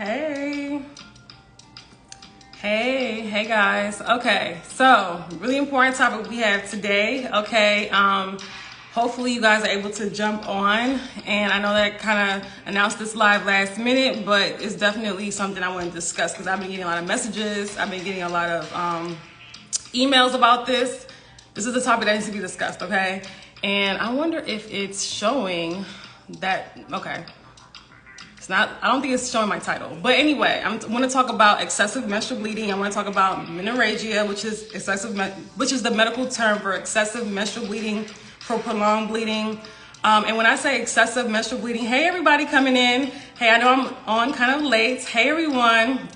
Hey. Hey guys. Okay, so really important topic we have today. Okay, hopefully you guys are able to jump on. And I know that kind of announced this live last minute, but it's definitely something I want to discuss because I've been getting a lot of messages. I've been getting a lot of emails about this. This is the topic that needs to be discussed, okay? And I wonder if it's showing that, okay. I don't think it's showing my title. But anyway, I want to talk about excessive menstrual bleeding. I want to talk about menorrhagia, which is the medical term for excessive menstrual bleeding, for prolonged bleeding. And when I say excessive menstrual bleeding, hey everybody coming in. Hey, I know I'm on kind of late. Hey everyone.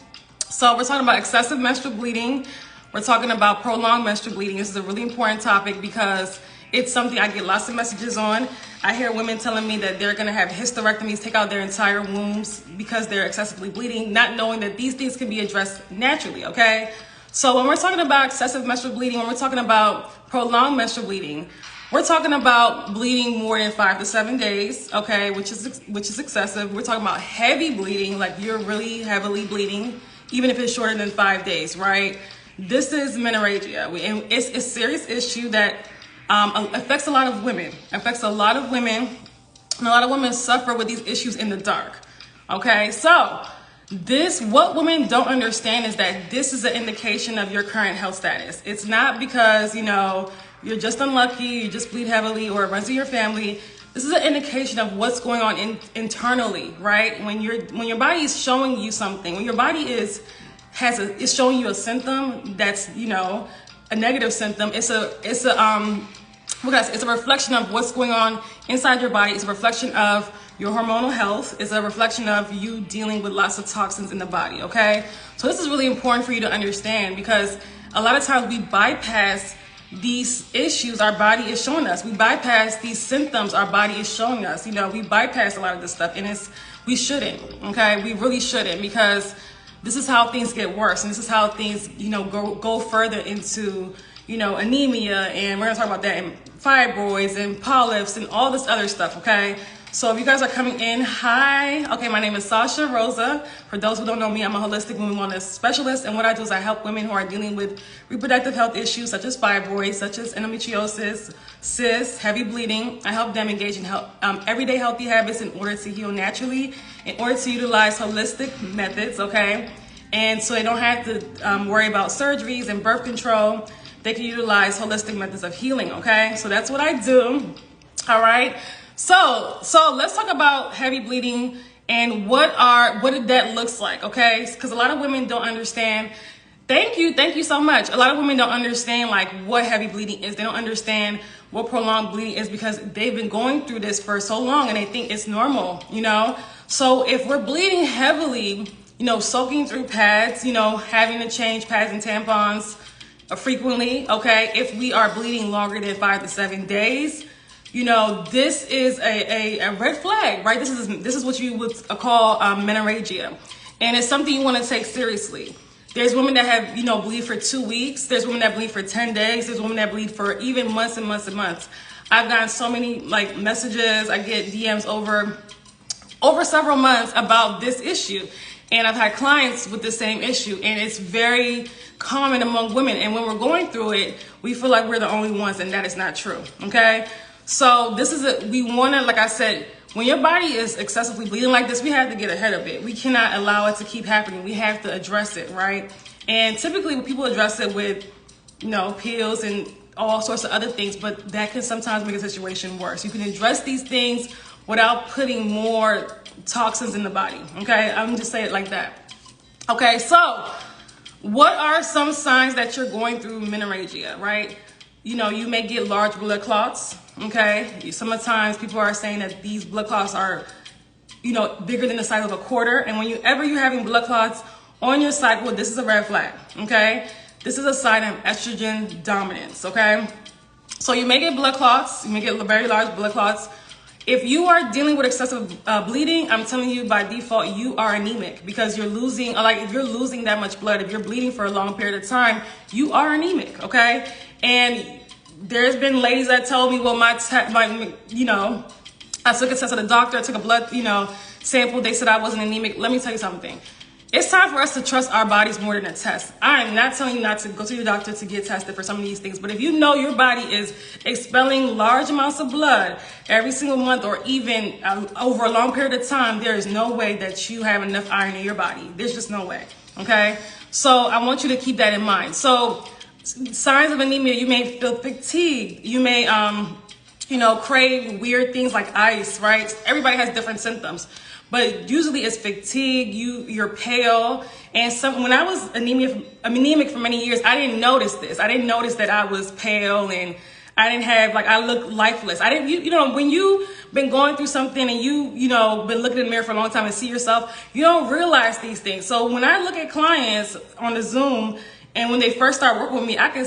So we're talking about excessive menstrual bleeding. We're talking about prolonged menstrual bleeding. This is a really important topic because it's something I get lots of messages on. I hear women telling me that they're going to have hysterectomies, take out their entire wombs because they're excessively bleeding, not knowing that these things can be addressed naturally, okay? So when we're talking about excessive menstrual bleeding, when we're talking about prolonged menstrual bleeding, we're talking about bleeding more than 5 to 7 days, okay, which is excessive. We're talking about heavy bleeding, like you're really heavily bleeding, even if it's shorter than 5 days, right? This is menorrhagia, and it's a serious issue that affects a lot of women. And a lot of women suffer with these issues in the dark. Okay, so what women don't understand is that this is an indication of your current health status. It's not because, you're just unlucky, you just bleed heavily, or it runs in your family. This is an indication of what's going on internally, right? When your body is showing you something, when your body is showing you a symptom that's, a negative symptom, it's a reflection of what's going on inside your body. It's a reflection of your hormonal health. It's a reflection of you dealing with lots of toxins in the body, okay? So this is really important for you to understand because a lot of times we bypass these issues our body is showing us. We bypass these symptoms our body is showing us. We bypass a lot of this stuff, and we shouldn't, okay? We really shouldn't, because this is how things get worse, and this is how things, go further into, anemia, and we're gonna talk about that, and fibroids and polyps and all this other stuff, okay? So if you guys are coming in, hi. Okay, my name is Sasha Rosa. For those who don't know me, I'm a holistic women wellness specialist, and what I do is I help women who are dealing with reproductive health issues such as fibroids, such as endometriosis, cysts, heavy bleeding. I help them engage in everyday healthy habits in order to heal naturally, in order to utilize holistic methods, okay? And so they don't have to worry about surgeries and birth control. They can utilize holistic methods of healing, okay? So that's what I do, all right? So let's talk about heavy bleeding and what that looks like, okay? Because a lot of women don't understand. Thank you so much. A lot of women don't understand like what heavy bleeding is. They don't understand what prolonged bleeding is because they've been going through this for so long and they think it's normal, So if we're bleeding heavily, soaking through pads, having to change pads and tampons frequently, okay? If we are bleeding longer than 5 to 7 days, this is a red flag, right? This is what you would call menorrhagia, and it's something you want to take seriously. There's women that have, bleed for 2 weeks. There's women that bleed for 10 days. There's women that bleed for even months and months and months. I've gotten so many messages. I get DMs over several months about this issue. And I've had clients with the same issue, and it's very common among women. And when we're going through it, we feel like we're the only ones, and that is not true, okay? So we want to, like I said, when your body is excessively bleeding like this, we have to get ahead of it. We cannot allow it to keep happening. We have to address it, right? And typically people address it with, pills and all sorts of other things, but that can sometimes make a situation worse. You can address these things without putting more toxins in the body, okay? I'm just saying it like that. Okay, so what are some signs that you're going through menorrhagia, right? You may get large blood clots, okay? Sometimes people are saying that these blood clots are, bigger than the size of a quarter. And whenever you're having blood clots on your cycle, this is a red flag, okay? This is a sign of estrogen dominance, okay? So you may get blood clots, you may get very large blood clots. If you are dealing with excessive bleeding, I'm telling you by default, you are anemic because you're losing, if you're losing that much blood, if you're bleeding for a long period of time, you are anemic, okay? And there's been ladies that told me, well, I took a test at the doctor, I took a blood, sample, they said I wasn't anemic. Let me tell you something. It's time for us to trust our bodies more than a test. I am not telling you not to go to your doctor to get tested for some of these things, but if you know your body is expelling large amounts of blood every single month or even over a long period of time, there is no way that you have enough iron in your body. There's just no way, okay? So I want you to keep that in mind. So signs of anemia, you may feel fatigued. You may, crave weird things like ice, right? Everybody has different symptoms. But usually it's fatigue, you're pale. And when I was anemic for many years, I didn't notice this. I didn't notice that I was pale and I didn't have, I looked lifeless. I didn't, when you've been going through something and been looking in the mirror for a long time and see yourself, you don't realize these things. So when I look at clients on the Zoom and when they first start working with me, I can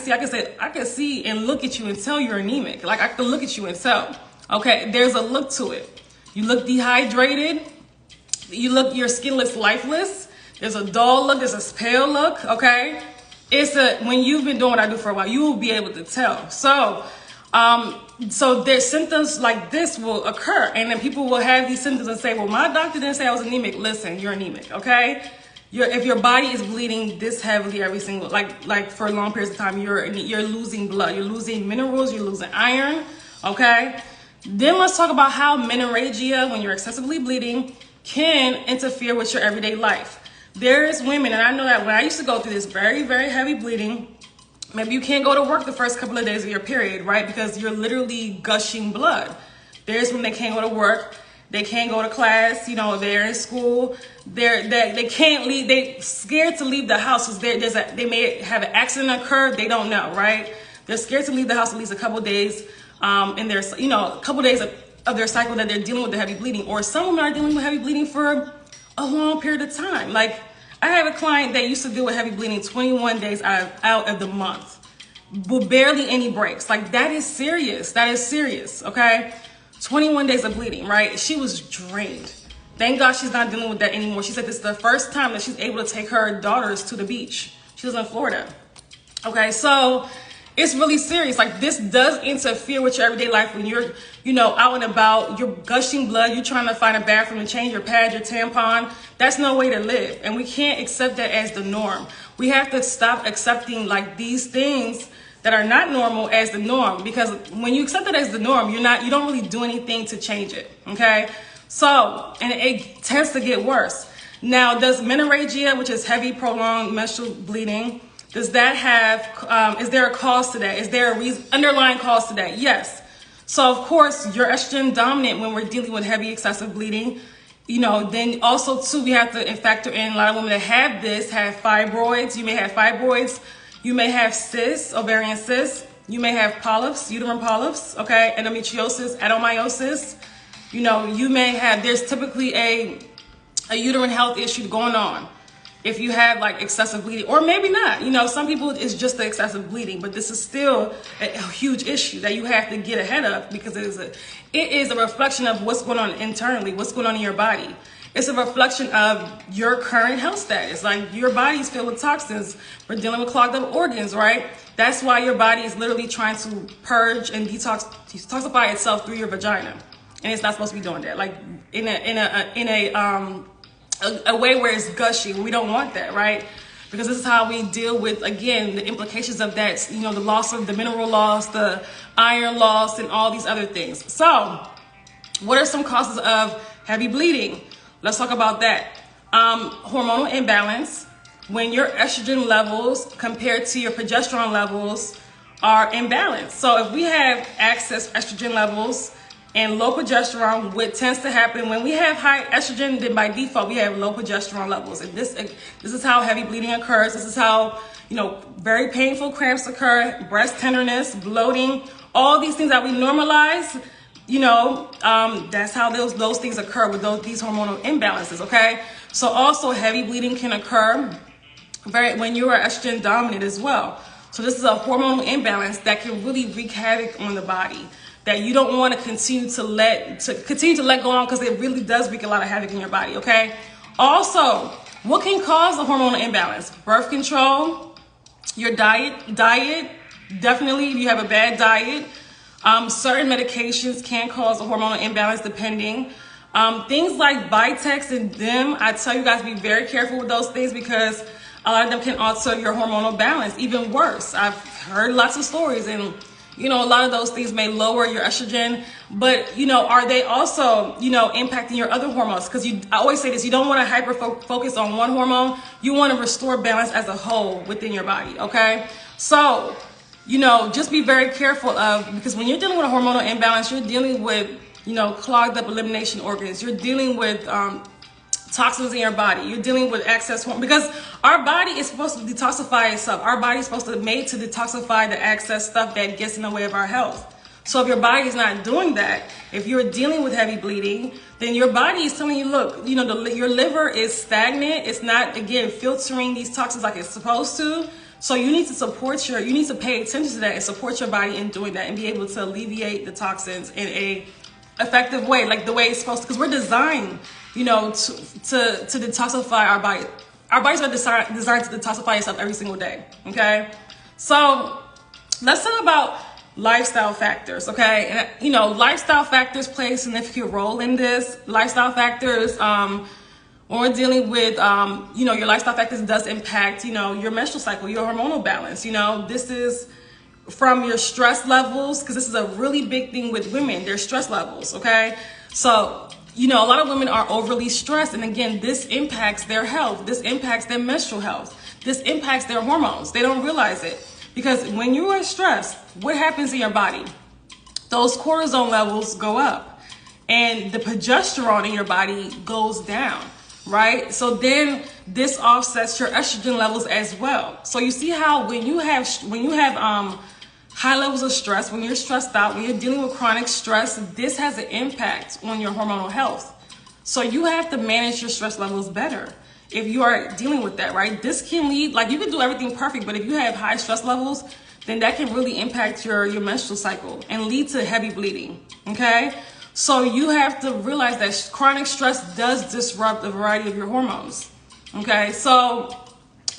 see and look at you and tell you're anemic. Like I can look at you and tell, okay, there's a look to it. You look dehydrated. Your skin looks lifeless. There's a dull look. There's a pale look. Okay, when you've been doing what I do for a while, you will be able to tell. So there's symptoms like this will occur, and then people will have these symptoms and say, "Well, my doctor didn't say I was anemic." Listen, you're anemic. Okay, if your body is bleeding this heavily every single like for long periods of time, you're losing blood. You're losing minerals. You're losing iron. Okay. Then let's talk about how menorrhagia, when you're excessively bleeding, can interfere with your everyday life. There's women, and I know that when I used to go through this very, very heavy bleeding, maybe you can't go to work the first couple of days of your period, right? Because you're literally gushing blood. There's when they can't go to work, they can't go to class, they're in school, they can't leave, they're scared to leave the house because they may have an accident occur, they don't know, right? They're scared to leave the house at least a couple days, in their, a couple days of their cycle that they're dealing with the heavy bleeding, or some women are dealing with heavy bleeding for a long period of time. Like I have a client that used to deal with heavy bleeding 21 days out of the month with barely any breaks. Like that is serious. That is serious. Okay. 21 days of bleeding, right? She was drained. Thank God she's not dealing with that anymore. She said this is the first time that she's able to take her daughters to the beach. She lives in Florida. Okay. So it's really serious. Like this does interfere with your everyday life when you're, out and about, you're gushing blood, you're trying to find a bathroom to change your pad, your tampon. That's no way to live. And we can't accept that as the norm. We have to stop accepting like these things that are not normal as the norm, because when you accept it as the norm, you don't really do anything to change it. Okay. So, and it tends to get worse. Now, does menorrhagia, which is heavy prolonged menstrual bleeding, does that have, is there a cause to that? Is there a underlying cause to that? Yes. So of course, you're estrogen dominant when we're dealing with heavy excessive bleeding. Then also too, we have to factor in a lot of women that have fibroids. You may have fibroids. You may have cysts, ovarian cysts. You may have polyps, uterine polyps, okay? Endometriosis, adenomyosis. You may have, there's typically a uterine health issue going on if you have like excessive bleeding, or maybe not. Some people it's just the excessive bleeding, but this is still a huge issue that you have to get ahead of, because it is a reflection of what's going on internally, what's going on in your body. It's a reflection of your current health status. Like your body's filled with toxins. We're dealing with clogged up organs, right? That's why your body is literally trying to purge and detoxify itself through your vagina, and it's not supposed to be doing that. Like in a way where it's gushing. We don't want that, right? Because this is how we deal with, again, the implications of that, the loss of the mineral loss, the iron loss, and all these other things. So what are some causes of heavy bleeding? Let's talk about that. Hormonal imbalance. When your estrogen levels compared to your progesterone levels are imbalanced. So if we have excess estrogen levels and low progesterone, what tends to happen when we have high estrogen, then by default we have low progesterone levels. And this is how heavy bleeding occurs. This is how very painful cramps occur, breast tenderness, bloating, all these things that we normalize. That's how those things occur with these hormonal imbalances. Okay, so also heavy bleeding can occur when you are estrogen dominant as well. So this is a hormonal imbalance that can really wreak havoc on the body, that you don't want to continue to let go on, because it really does wreak a lot of havoc in your body. Okay. Also, what can cause a hormonal imbalance? Birth control, your diet, definitely if you have a bad diet. Certain medications can cause a hormonal imbalance depending. Things like Vitex and Dim, I tell you guys be very careful with those things because a lot of them can alter your hormonal balance. Even worse, I've heard lots of stories, and a lot of those things may lower your estrogen, but are they also impacting your other hormones? Because I always say this: you don't want to hyper focus on one hormone. You want to restore balance as a whole within your body. Okay, so just be very careful because when you're dealing with a hormonal imbalance, you're dealing with clogged up elimination organs. You're dealing with toxins in your body. You're dealing with excess hormone because our body is supposed to detoxify itself. Our body is supposed to be made to detoxify the excess stuff that gets in the way of our health. So if your body is not doing that, if you're dealing with heavy bleeding, then your body is telling you, look, your liver is stagnant. It's not, again, filtering these toxins like it's supposed to. So you need to pay attention to that and support your body in doing that and be able to alleviate the toxins in a effective way, like the way it's supposed to, because we're designed, to detoxify our body. Our bodies are designed to detoxify itself every single day, okay? So let's talk about lifestyle factors, okay? And, lifestyle factors play a significant role in this. Lifestyle factors, when we're dealing with, your lifestyle factors does impact, your menstrual cycle, your hormonal balance. This is from your stress levels, because this is a really big thing with women, their stress levels, okay? So, a lot of women are overly stressed, and again, this impacts their health. This impacts their menstrual health. This impacts their hormones. They don't realize it, because when you are stressed, what happens in your body? Those cortisol levels go up, and the progesterone in your body goes down, right? So then this offsets your estrogen levels as well. So you see how when you have high levels of stress, when you're stressed out, when you're dealing with chronic stress, this has an impact on your hormonal health. So you have to manage your stress levels better if you are dealing with that, right? This can lead, like, you can do everything perfect, but if you have high stress levels, then that can really impact your menstrual cycle and lead to heavy bleeding, okay? So you have to realize that chronic stress does disrupt a variety of your hormones, okay? So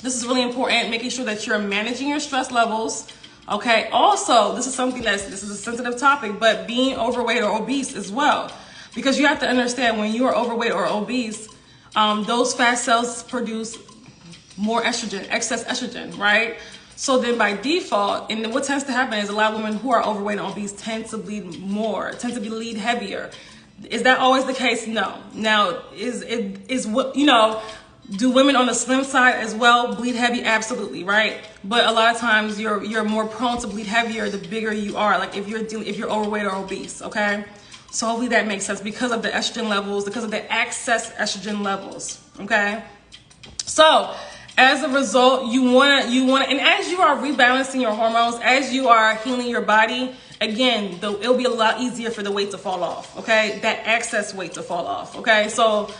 this is really important, making sure that you're managing your stress levels. Okay, also, this is a sensitive topic, but being overweight or obese as well. Because you have to understand, when you are overweight or obese, those fat cells produce more estrogen, excess estrogen, right? So then by default, and what tends to happen is a lot of women who are overweight and obese tend to bleed more, tend to bleed heavier. Is that always the case? No. Now, do women on the slim side as well bleed heavy? Absolutely, right? But a lot of times you're more prone to bleed heavier the bigger you are, like if you're overweight or obese, okay? So hopefully that makes sense because of the estrogen levels, because of the excess estrogen levels, okay? So as a result, you wanna, and as you are rebalancing your hormones, as you are healing your body, again, it'll be a lot easier for the weight to fall off, okay? That excess weight to fall off, okay? So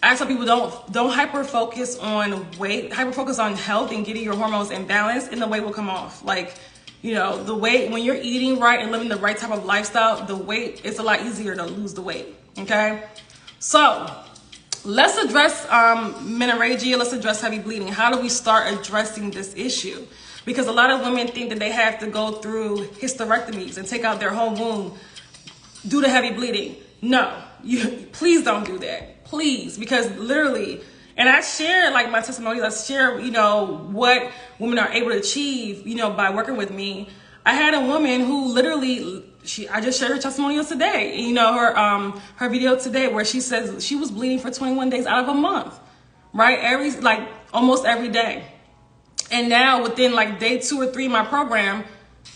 I tell people, don't hyper focus on weight, hyper focus on health and getting your hormones in balance, and the weight will come off. Like, the weight, when you're eating right and living the right type of lifestyle, the weight, it's a lot easier to lose the weight, okay? So let's address menorrhagia, let's address heavy bleeding. How do we start addressing this issue? Because a lot of women think that they have to go through hysterectomies and take out their whole womb due to heavy bleeding. No, please don't do that. Please, because literally, and I share like my testimonies, I share, what women are able to achieve, by working with me. I had a woman who literally, I just shared her testimonial today, her video today, where she says she was bleeding for 21 days out of a month, right? Almost every day. And now within like day 2 or 3 of my program,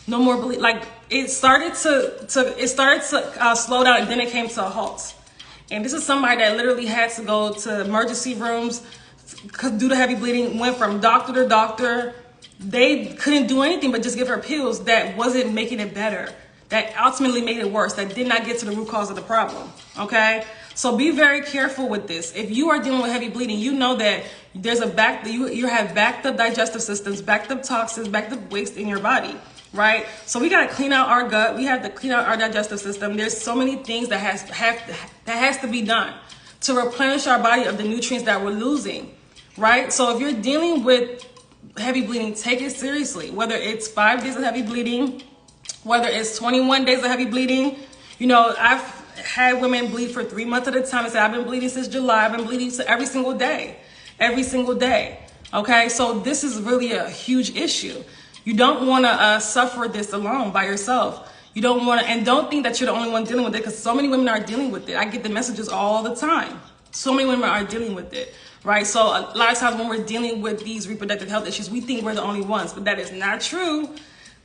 no more bleed. Like it started to slow down, and then it came to a halt. And this is somebody that literally had to go to emergency rooms due to heavy bleeding, went from doctor to doctor. They couldn't do anything but just give her pills that wasn't making it better, that ultimately made it worse, that did not get to the root cause of the problem, okay? So be very careful with this. If you are dealing with heavy bleeding, you know that there's you have backed up digestive systems, backed up toxins, backed up waste in your body. Right? So we got to clean out our gut. We have to clean out our digestive system. There's so many things that has to be done to replenish our body of the nutrients that we're losing, right? So if you're dealing with heavy bleeding, take it seriously. Whether it's 5 days of heavy bleeding, whether it's 21 days of heavy bleeding, had women bleed for 3 months at a time and said, I've been bleeding since July. I've been bleeding every single day. Every single day. Okay, so this is really a huge issue. You don't want to suffer this alone by yourself. You don't want to, and don't think that you're the only one dealing with it, because so many women are dealing with it. I get the messages all the time. So many women are dealing with it, right? So a lot of times when we're dealing with these reproductive health issues, we think we're the only ones, but that is not true.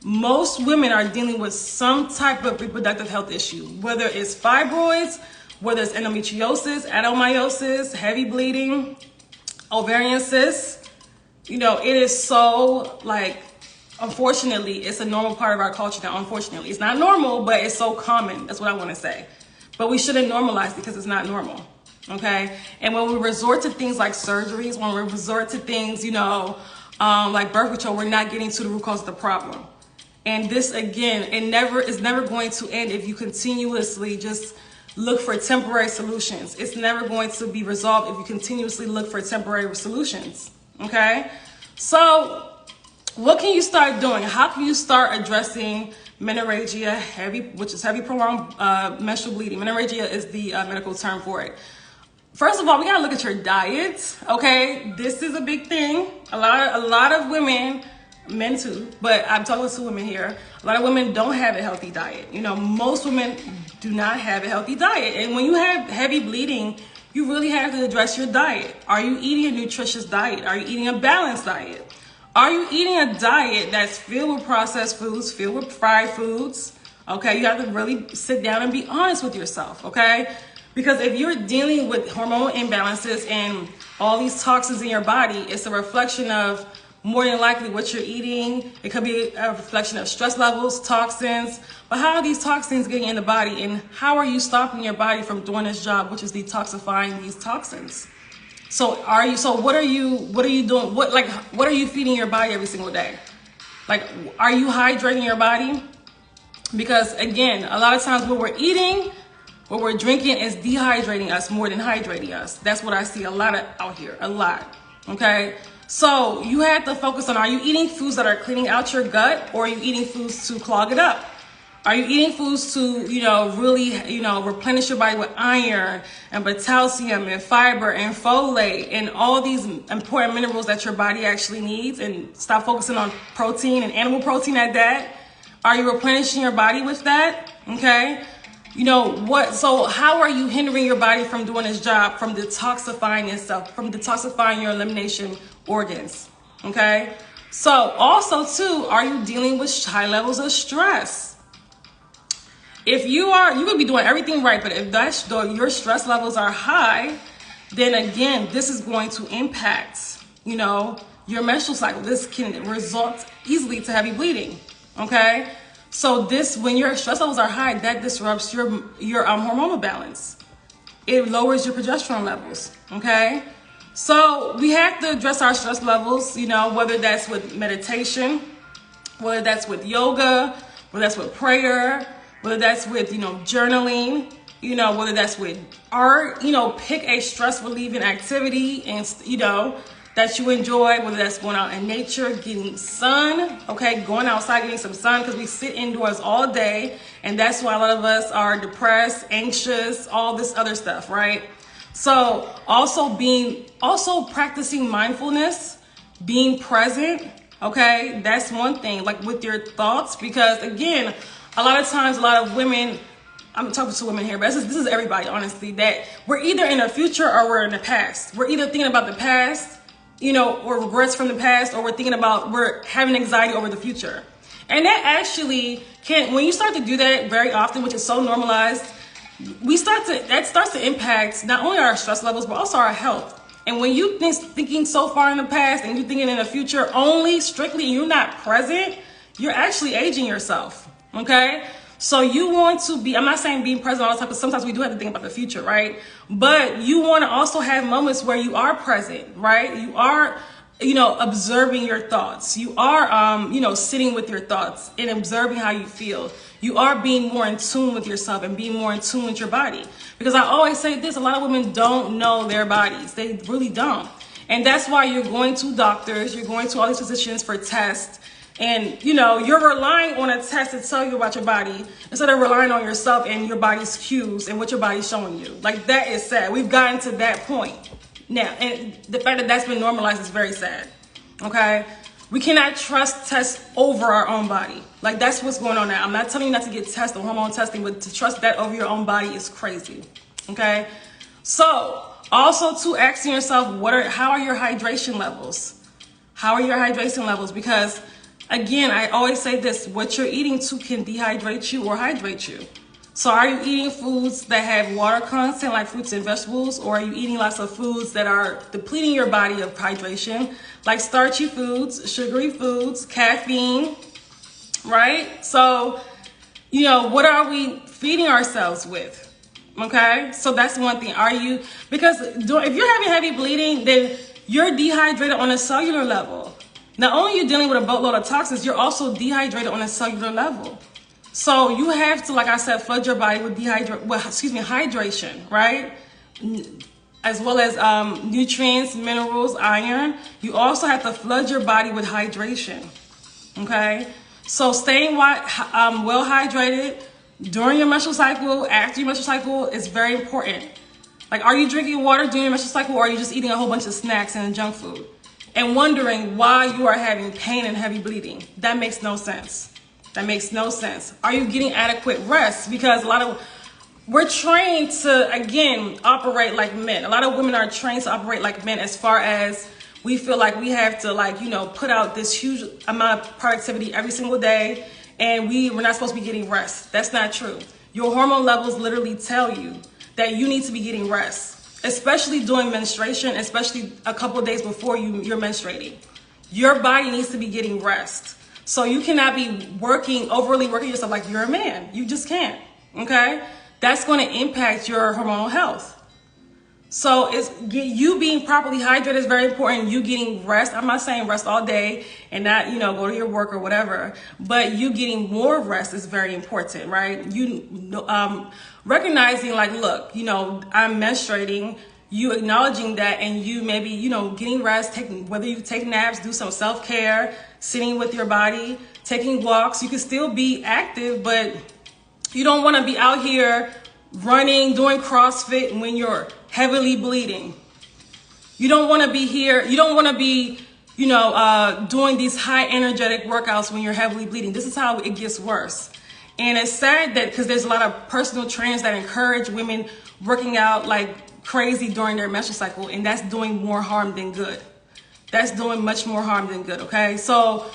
Most women are dealing with some type of reproductive health issue, whether it's fibroids, whether it's endometriosis, adenomyosis, heavy bleeding, ovarian cysts. You know, it is so, like, unfortunately, it's a normal part of our culture now. Unfortunately, it's not normal, but it's so common. That's what I want to say. But we shouldn't normalize because it's not normal. Okay. And when we resort to things like surgeries, when we resort to things, you know, like birth control, we're not getting to the root cause of the problem. And this, again, is never going to end if you continuously just look for temporary solutions. It's never going to be resolved if you continuously look for temporary solutions. Okay. So what can you start doing? How can you start addressing menorrhagia, which is heavy prolonged menstrual bleeding? Menorrhagia is the medical term for it. First of all, we gotta look at your diet. Okay, this is a big thing. A lot of women, men too, but I'm talking to women here. A lot of women don't have a healthy diet. You know, most women do not have a healthy diet, and when you have heavy bleeding, you really have to address your diet. Are you eating a nutritious diet? Are you eating a balanced diet? Are you eating a diet that's filled with processed foods, filled with fried foods? Okay, you have to really sit down and be honest with yourself, okay? Because if you're dealing with hormonal imbalances and all these toxins in your body, it's a reflection of, more than likely, what you're eating. It could be a reflection of stress levels, toxins. But how are these toxins getting in the body, and how are you stopping your body from doing its job, which is detoxifying these toxins? So what are you doing? What are you feeding your body every single day? Like, are you hydrating your body? Because again, a lot of times what we're eating, what we're drinking is dehydrating us more than hydrating us. That's what I see a lot of out here, a lot. Okay. So you have to focus on, are you eating foods that are cleaning out your gut, or are you eating foods to clog it up? Are you eating foods to, really, replenish your body with iron and potassium and fiber and folate and all these important minerals that your body actually needs, and stop focusing on protein and animal protein at that? Are you replenishing your body with that? Okay. So how are you hindering your body from doing its job, from detoxifying itself, from detoxifying your elimination organs? Okay. So also too, are you dealing with high levels of stress? If you could be doing everything right, but if your stress levels are high, then again, this is going to impact, your menstrual cycle. This can result easily to heavy bleeding. Okay. So when your stress levels are high, that disrupts your hormonal balance. It lowers your progesterone levels. Okay. So we have to address our stress levels, whether that's with meditation, whether that's with yoga, whether that's with prayer, whether that's with, journaling, whether that's with art, pick a stress relieving activity and, that you enjoy, whether that's going out in nature, getting sun, okay, going outside, getting some sun, because we sit indoors all day. And that's why a lot of us are depressed, anxious, all this other stuff, right? So also practicing mindfulness, being present, okay, that's one thing, like with your thoughts, because again, a lot of times, a lot of women, I'm talking to women here, but this is everybody, honestly, that we're either in the future or we're in the past. We're either thinking about the past, or regrets from the past, or we're having anxiety over the future. And that actually when you start to do that very often, which is so normalized, that starts to impact not only our stress levels, but also our health. And when you thinking so far in the past and you're thinking in the future only strictly, and you're not present, you're actually aging yourself. Okay. So you want to I'm not saying being present all the time, because sometimes we do have to think about the future, right? But you want to also have moments where you are present, right? You are, observing your thoughts. You are, sitting with your thoughts and observing how you feel. You are being more in tune with yourself and being more in tune with your body. Because I always say this, a lot of women don't know their bodies. They really don't. And that's why you're going to doctors, you're going to all these physicians for tests, And, you know, you're relying on a test to tell you about your body instead of relying on yourself and your body's cues and what your body's showing you. Like, that is sad. We've gotten to that point now. And the fact that that's been normalized is very sad. Okay? We cannot trust tests over our own body. Like, that's what's going on now. I'm not telling you not to get tested, hormone testing, but to trust that over your own body is crazy. Okay? So, also to asking yourself, how are your hydration levels? How are your hydration levels? Because again, I always say this, what you're eating too can dehydrate you or hydrate you. So are you eating foods that have water content like fruits and vegetables, or are you eating lots of foods that are depleting your body of hydration, like starchy foods, sugary foods, caffeine, right? So, you know, what are we feeding ourselves with? Okay, so that's one thing. Because if you're having heavy bleeding, then you're dehydrated on a cellular level. Not only are you dealing with a boatload of toxins, you're also dehydrated on a cellular level. So you have to, like I said, flood your body with hydration, right? As well as nutrients, minerals, iron. You also have to flood your body with hydration, okay? So staying well hydrated during your menstrual cycle, after your menstrual cycle is very important. Like, are you drinking water during your menstrual cycle, or are you just eating a whole bunch of snacks and junk food and wondering why you are having pain and heavy bleeding? That makes no sense. That makes no sense. Are you getting adequate rest? Because we're trained to, again, operate like men. A lot of women are trained to operate like men, as far as we feel like we have to, like, you know, put out this huge amount of productivity every single day, and we're not supposed to be getting rest. That's not true. Your hormone levels literally tell you that you need to be getting rest, especially during menstruation, especially a couple of days before you're menstruating. Your body needs to be getting rest. So you cannot be overly working yourself like you're a man. You just can't, okay? That's going to impact your hormonal health. So you being properly hydrated is very important. You getting rest. I'm not saying rest all day and not, you know, go to your work or whatever, but you getting more rest is very important, right? Recognizing, like, look, you know, I'm menstruating, you acknowledging that, and you maybe, you know, getting rest, whether you take naps, do some self-care, sitting with your body, taking walks. You can still be active, but you don't want to be out here running, doing CrossFit when you're heavily bleeding. You don't want to be here. You don't want to be, you know, doing these high energetic workouts when you're heavily bleeding. This is how it gets worse. And it's sad that, because there's a lot of personal trainers that encourage women working out like crazy during their menstrual cycle, and that's doing more harm than good. That's doing much more harm than good, okay? So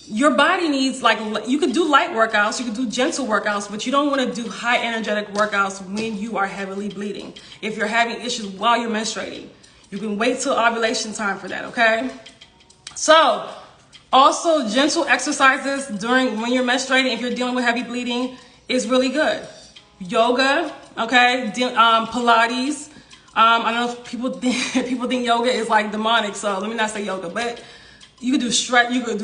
your body needs, like, you can do light workouts, you can do gentle workouts, but you don't want to do high energetic workouts when you are heavily bleeding. If you're having issues while you're menstruating, you can wait till ovulation time for that, okay? So also, gentle exercises when you're menstruating, if you're dealing with heavy bleeding, is really good. Yoga, okay, Pilates. I don't know if people think yoga is like demonic, so let me not say yoga, but you can do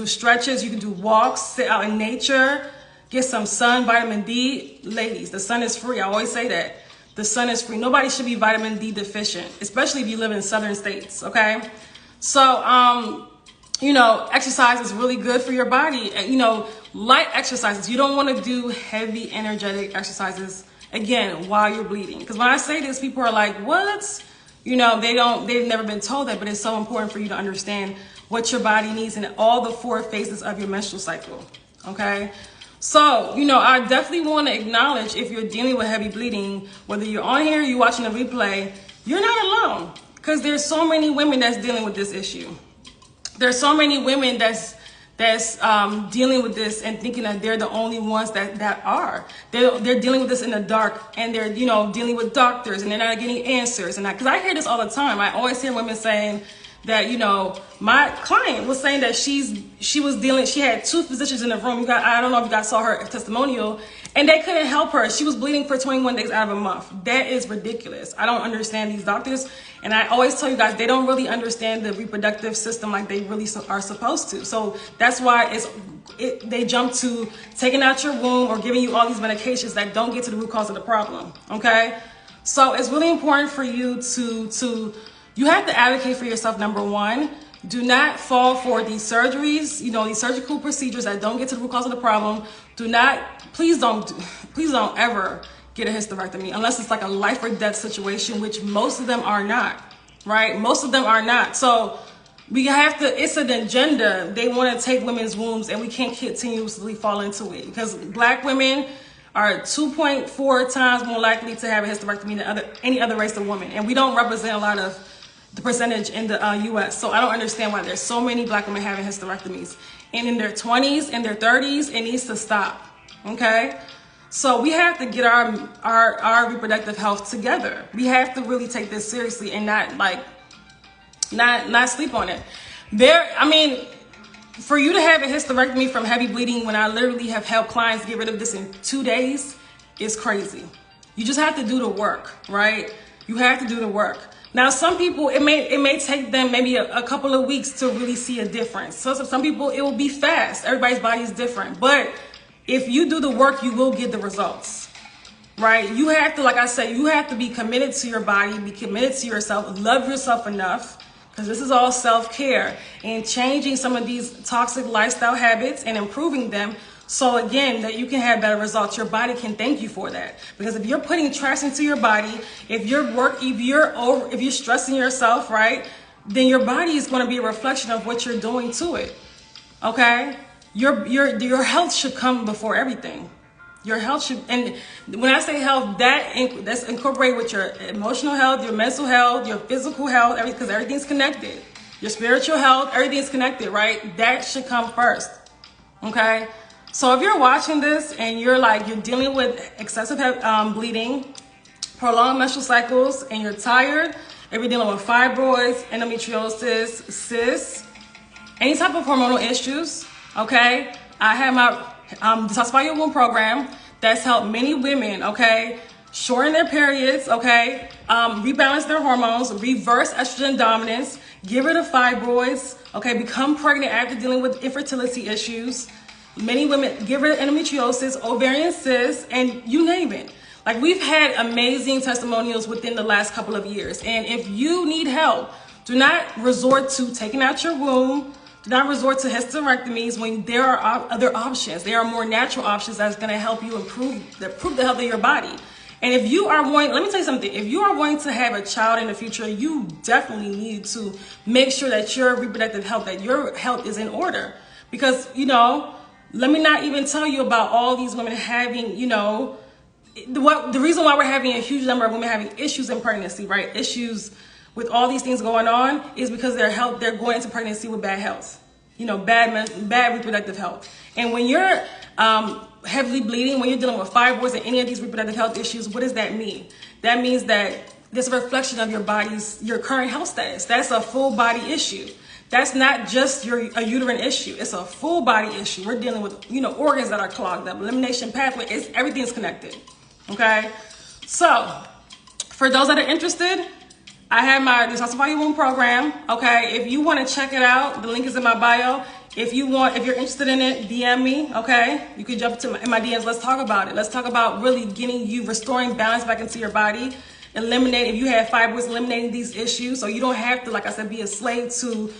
stretches, you can do walks, sit out in nature, get some sun, vitamin D. Ladies, the sun is free. I always say that. The sun is free. Nobody should be vitamin D deficient, especially if you live in southern states, okay? So, you know, exercise is really good for your body. You know, light exercises. You don't want to do heavy, energetic exercises, again, while you're bleeding. Because when I say this, people are like, what? You know, they've never been told that, but it's so important for you to understand what your body needs in all the 4 phases of your menstrual cycle, okay? So, you know, I definitely want to acknowledge, if you're dealing with heavy bleeding, whether you're on here or you're watching a replay, you're not alone, because there's so many women that's dealing with this issue. There's so many women that's dealing with this and thinking that they're the only ones that are. They're dealing with this in the dark, and they're, you know, dealing with doctors, and they're not getting answers. And because I hear this all the time, I always hear women saying that, you know, my client was saying that she had 2 physicians in the room. I don't know if you guys saw her testimonial, and they couldn't help her. She was bleeding for 21 days out of a month. That is ridiculous. I don't understand these doctors. And I always tell you guys, they don't really understand the reproductive system like they really are supposed to. So that's why they jump to taking out your womb or giving you all these medications that don't get to the root cause of the problem, okay? So it's really important for you you have to advocate for yourself, number one. Do not fall for these surgeries, these surgical procedures that don't get to the root cause of the problem. Please don't ever get a hysterectomy unless it's like a life or death situation, which most of them are not, right? Most of them are not. So it's an agenda. They want to take women's wombs, and we can't continuously fall into it, because Black women are 2.4 times more likely to have a hysterectomy than any other race of women. And we don't represent a lot of the percentage in the US. So I don't understand why there's so many Black women having hysterectomies. And in their 20s and their 30s, it needs to stop, okay? So we have to get our reproductive health together. We have to really take this seriously and not sleep on it. For you to have a hysterectomy from heavy bleeding, when I literally have helped clients get rid of this in 2 days, is crazy. You just have to do the work, right? You have to do the work. Now, some people, it may take them maybe a couple of weeks to really see a difference. So some people, it will be fast. Everybody's body is different. But if you do the work, you will get the results, right? You have to, like I said, you have to be committed to your body, be committed to yourself, love yourself enough, because this is all self-care, and changing some of these toxic lifestyle habits and improving them. So again, that you can have better results. Your body can thank you for that. Because if you're putting trash into your body, if you're stressing yourself, right, then your body is going to be a reflection of what you're doing to it. Okay? Your health should come before everything. Your health should, and when I say health, that's incorporated with your emotional health, your mental health, your physical health, because everything's connected. Your spiritual health, everything's connected, right? That should come first. Okay? So if you're watching this and you're dealing with excessive bleeding, prolonged menstrual cycles, and you're tired, if you're dealing with fibroids, endometriosis, cysts, any type of hormonal issues, okay, I have my Detoxify Your Womb program that's helped many women, okay, shorten their periods, okay, rebalance their hormones, reverse estrogen dominance, get rid of fibroids, okay, become pregnant after dealing with infertility issues. Many women get rid of endometriosis, ovarian cysts, and you name it. We've had amazing testimonials within the last couple of years. And if you need help, do not resort to taking out your womb. Do not resort to hysterectomies when there are other options. There are more natural options that's going to help you improve the health of your body. And if you are let me tell you something. If you are going to have a child in the future, you definitely need to make sure that your reproductive health, that your health is in order. Because, let me not even tell you about all these women having, the reason why we're having a huge number of women having issues in pregnancy, right? Issues with all these things going on is because they're going into pregnancy with bad health, bad reproductive health. And when you're heavily bleeding, when you're dealing with fibroids and any of these reproductive health issues, what does that mean? That means that there's a reflection of your current health status. That's a full body issue. That's not just a uterine issue. It's a full body issue. We're dealing with, organs that are clogged up, elimination pathway. Everything's connected. Okay. So for those that are interested, I have my Detoxify Your Womb program. Okay. If you want to check it out, the link is in my bio. If you're interested in it, DM me. Okay. You can jump in my DMs. Let's talk about it. Let's talk about really restoring balance back into your body. If you have fibroids, eliminating these issues, so you don't have to, like I said, be a slave to,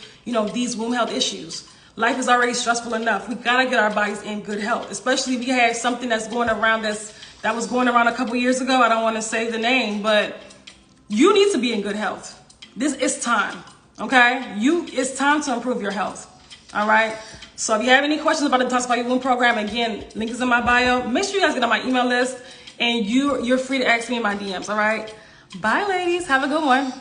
these womb health issues. Life is already stressful enough. We gotta get our bodies in good health, especially if you have something that's going around that was going around a couple years ago. I don't want to say the name, but you need to be in good health. This is time, okay? It's time to improve your health, all right? So if you have any questions about the Detoxify Your Womb program, again, link is in my bio. Make sure you guys get on my email list, and you're free to ask me in my DMs, all right? Bye, ladies. Have a good one.